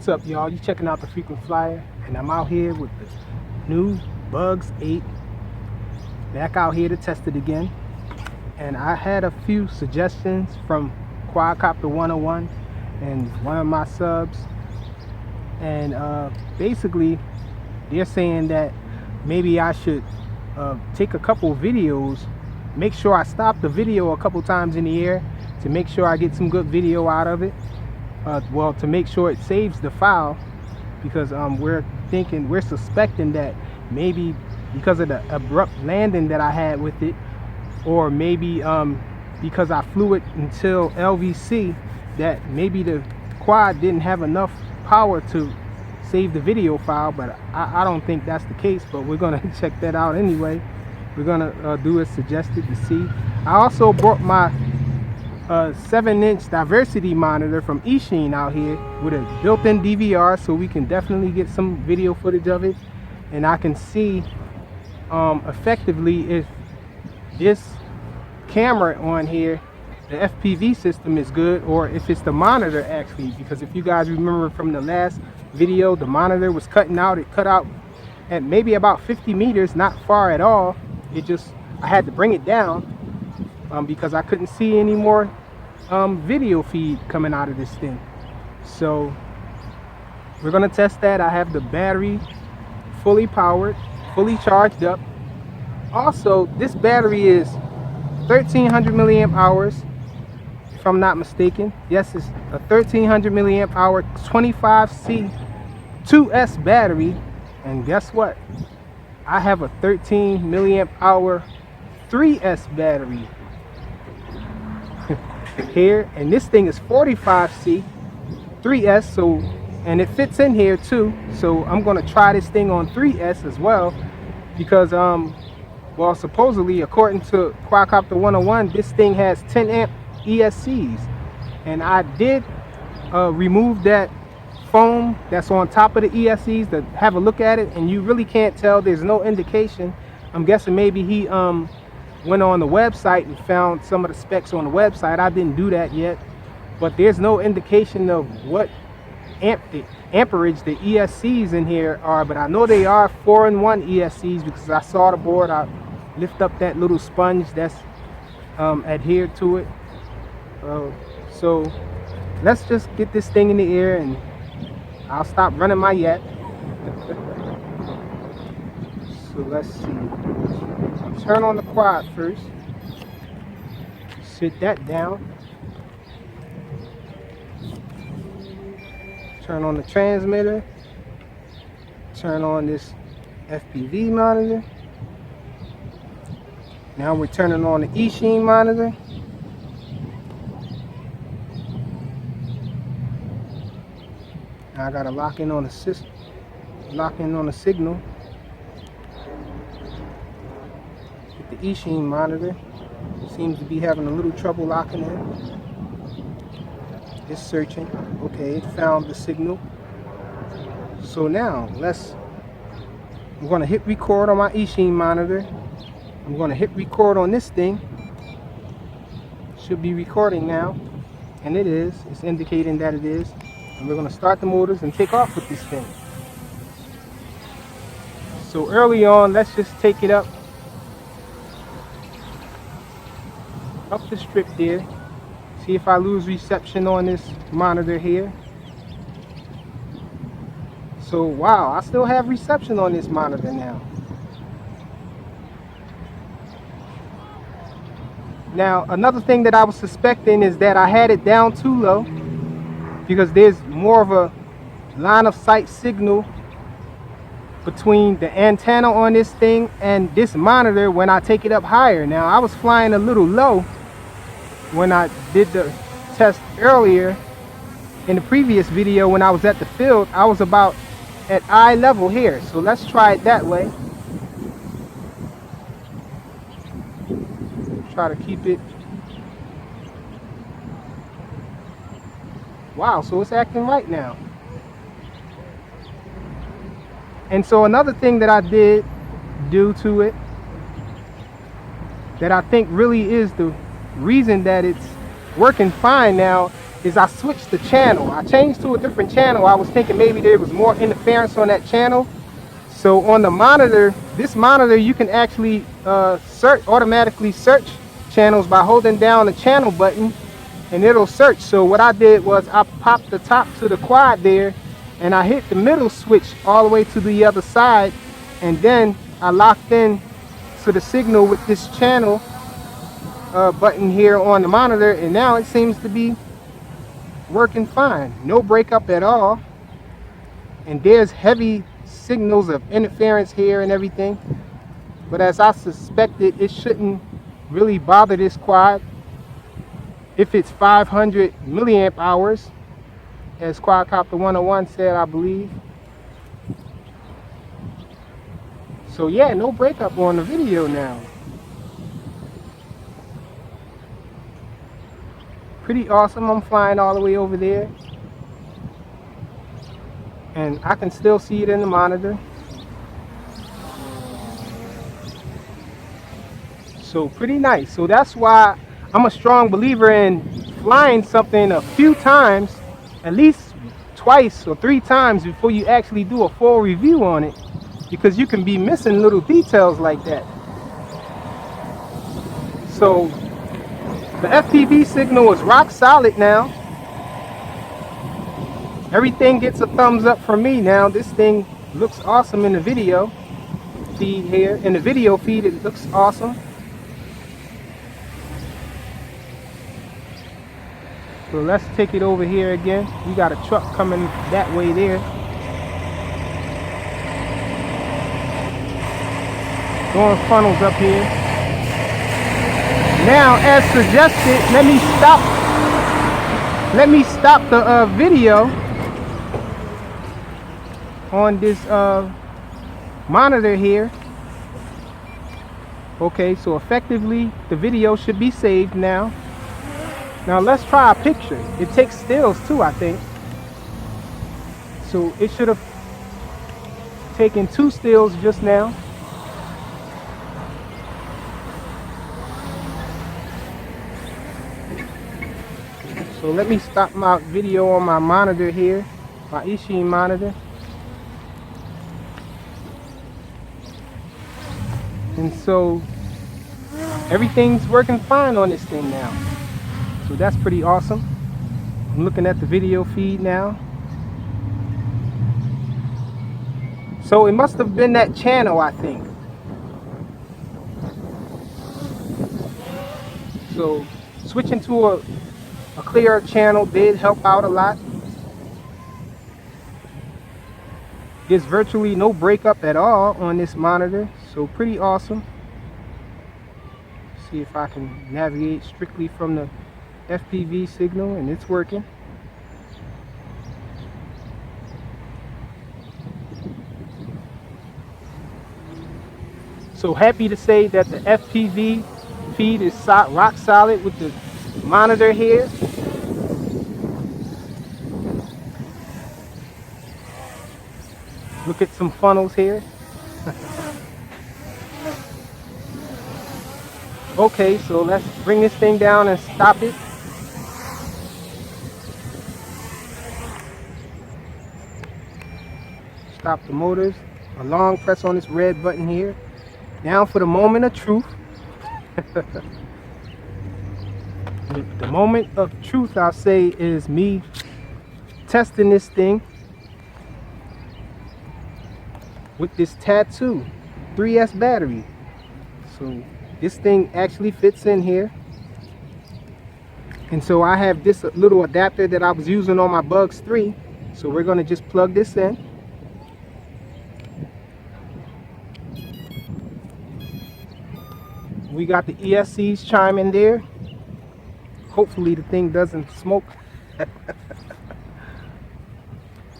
What's up, y'all? You checking out the Frequent Flyer, and I'm out here with the new Bugs 8, back out here to test it again. And I had a few suggestions from Quadcopter 101 and one of my subs, and basically they're saying that maybe I should take a couple videos, make sure I stop the video a couple times in the air to make sure I get some good video out of it. Well, to make sure it saves the file, because we're suspecting that maybe because of the abrupt landing that I had with it, or maybe because I flew it until LVC, that maybe the quad didn't have enough power to save the video file. But I don't think that's the case, but we're gonna check that out anyway. We're gonna do as suggested to see. I also brought my 7-inch diversity monitor from Eachine out here with a built-in DVR, so we can definitely get some video footage of it, and I can see effectively if this camera on here, the FPV system, is good, or if it's the monitor actually, because if you guys remember from the last video, the monitor was cutting out. It cut out at maybe about 50 meters, not far at all. I had to bring it down because I couldn't see any more video feed coming out of this thing. So we're gonna test that. I have the battery fully powered, fully charged up. Also, this battery is 1300 milliamp hours, if I'm not mistaken. Yes, it's a 1300 milliamp hour 25C 2S battery. And guess what? I have a 13 milliamp hour 3S battery here, and this thing is 45C 3S, so, and it fits in here too. So I'm going to try this thing on 3S as well, because well, supposedly according to Quadcopter 101, this thing has 10 amp ESCs, and I did remove that foam that's on top of the ESCs to have a look at it, and you really can't tell. There's no indication. I'm guessing maybe he went on the website and found some of the specs on the website. I didn't do that yet, but there's no indication of what amperage the ESCs in here are, but I know they are 4-in-1 ESCs because I saw the board. I lift up that little sponge that's adhered to it. So let's just get this thing in the air, and I'll stop running my yet. So let's see. Turn on the quad first. Sit that down. Turn on the transmitter. Turn on this FPV monitor. Now we're turning on the Eachine monitor. Now I gotta lock in on the system. Lock in on the signal. The Eachine monitor seems to be having a little trouble locking in. It's searching. Okay, it found the signal. So now I'm going to hit record on my Eachine monitor. I'm going to hit record on this thing. Should be recording now, and it is. It's indicating that it is. And we're going to start the motors and take off with this thing. So early on, let's just take it up the strip there. See if I lose reception on this monitor here. So wow, I still have reception on this monitor now. Now another thing that I was suspecting is that I had it down too low, because there's more of a line of sight signal between the antenna on this thing and this monitor when I take it up higher. Now I was flying a little low when I did the test earlier in the previous video. When I was at the field, I was about at eye level here. So let's try it that way. Try to keep it. Wow, so it's acting right now. And so another thing that I did do to it, that I think really is the reason that it's working fine now, is I switched the channel. I changed to a different channel. I was thinking maybe there was more interference on that channel. So on the monitor, this monitor, you can actually automatically search channels by holding down the channel button, and it'll search. So what I did was I popped the top to the quad there, and I hit the middle switch all the way to the other side, and then I locked in to the signal with this channel button here on the monitor, and now it seems to be working fine. No breakup at all. And there's heavy signals of interference here and everything, but as I suspected, it shouldn't really bother this quad if it's 500 milliamp hours, as Quadcopter 101 said, I believe. So yeah, no breakup on the video now. Pretty awesome. I'm flying all the way over there, and I can still see it in the monitor. So pretty nice. So that's why I'm a strong believer in flying something a few times, at least twice or 3 times, before you actually do a full review on it, because you can be missing little details like that. So the FPV signal is rock solid now. Everything gets a thumbs up from me now. This thing looks awesome in the video feed here. In the video feed, it looks awesome. So let's take it over here again. We got a truck coming that way there. Going funnels up here. Now, as suggested, let me stop the video on this monitor here. Okay, so effectively the video should be saved now. Now let's try a picture. It takes stills too, I think. So it should have taken 2 stills just now. So let me stop my video on my monitor here, my eSheen monitor. And so everything's working fine on this thing now. So that's pretty awesome. I'm looking at the video feed now. So it must have been that channel, I think. So switching to a clearer channel did help out a lot. There's virtually no breakup at all on this monitor, so pretty awesome. See if I can navigate strictly from the FPV signal, and it's working. So happy to say that the FPV feed is rock solid with the monitor here. Look at some funnels here. Okay, so let's bring this thing down and stop it. Stop the motors. A long press on this red button here. Now for the moment of truth. The moment of truth, I'll say, is me testing this thing with this Tattoo 3S battery. So this thing actually fits in here. And so I have this little adapter that I was using on my Bugs 3. So we're going to just plug this in. We got the ESCs chiming there. Hopefully the thing doesn't smoke.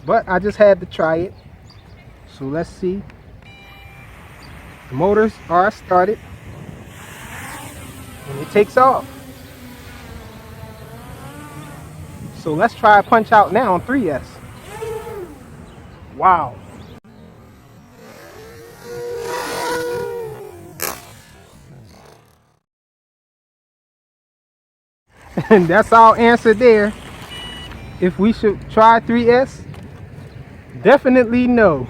But I just had to try it. So let's see. The motors are started. And it takes off. So let's try a punch out now on 3S. Wow. And that's our answer there. if we should try 3S? Definitely no.